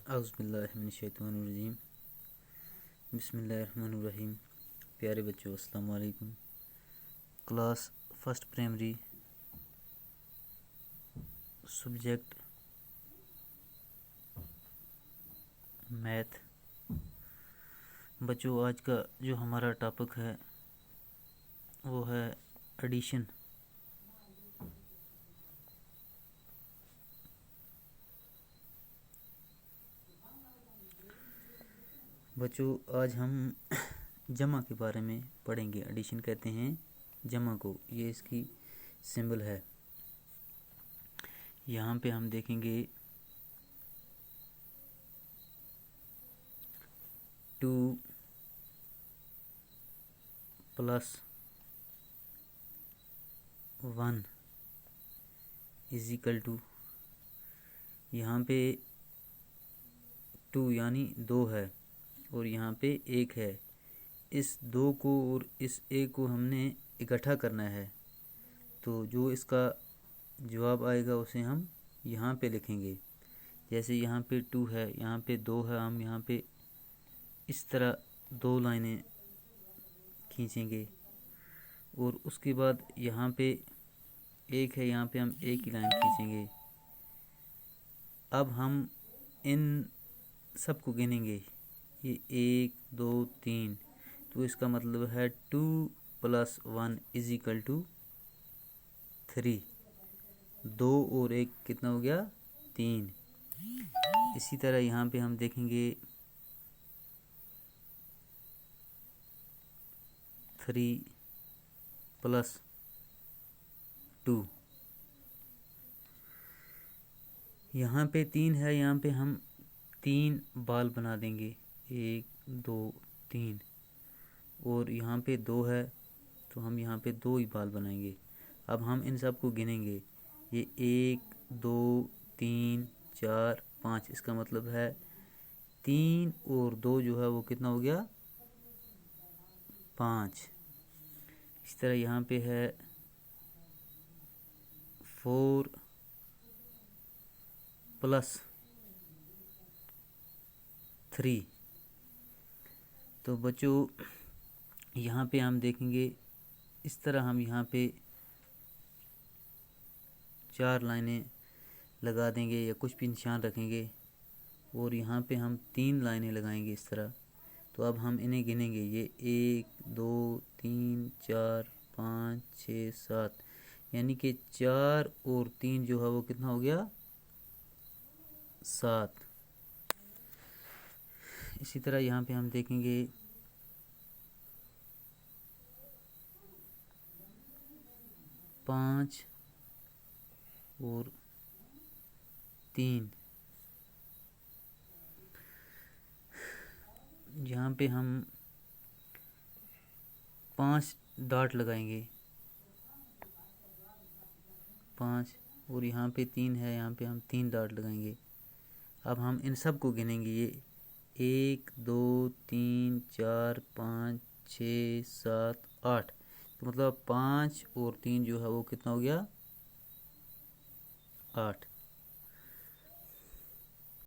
औज़ुबिल्लाहिमिनश्शैतानिर्रजीम बिस्मिल्लाहिर्रहमानिर्रहीम। प्यारे बच्चों, अस्सलाम वालेकुम। Class first primary, subject math. बच्चों, आज का जो हमारा टॉपिक है वो है एडिशन। बच्चों, आज हम जमा के बारे में पढ़ेंगे। एडिशन कहते हैं जमा को, ये इसकी सिंबल है। यहाँ पे हम देखेंगे 2 + 1 = यहाँ पे 2 यानी 2 है और यहाँ पे 1 है। इस 2 को और इस 1 को हमने इकट्ठा करना है, तो जो इसका जवाब आएगा उसे हम यहाँ पे लिखेंगे। जैसे यहाँ पे 2 है, यहाँ पे 2 है, हम यहाँ पे इस तरह 2 लाइनें खींचेंगे और उसके बाद यहाँ पे 1 है, यहाँ पे हम 1 की लाइन खींचेंगे। अब हम इन सब को गिनेंगे, ये 1 2 3, तो इसका मतलब है 2 + 1 = 3। 2 और 1 कितना हो गया? 3। इसी तरह यहाँ पे हम देखेंगे 3 + 2, यहाँ पे 3 है, यहाँ पे हम 3 बाल बना देंगे, 1 2 3। और यहाँ पे 2 है तो हम यहाँ पे 2 ही बाल बनाएंगे। अब हम इन सब को गिनेंगे, ये 1 2 3 4 5, इसका मतलब है 3 और 2 जो है वो कितना हो गया? 5। इस तरह यहाँ पे है 4 + 3। तो बच्चों, यहाँ पे हम देखेंगे इस तरह हम यहाँ पे 4 लाइनें लगा देंगे या कुछ भी निशान रखेंगे और यहाँ पे हम 3 लाइनें लगाएंगे इस तरह। तो अब हम इन्हें गिनेंगे, ये 1 2 3 4 5 6 7, यानी कि 4 और 3 जो है वो कितना हो गया? 7। इसी तरह यहाँ पे हम देखेंगे 5 और 3, यहाँ पे हम 5 डॉट लगाएंगे, 5, और यहाँ पे 3 है, यहाँ पे हम 3 डॉट लगाएंगे। अब हम इन सब को गिनेंगे, ये 1 2 3 4 5 6 7 8, तो मतलब 5 और 3 जो है वो कितना हो गया? 8।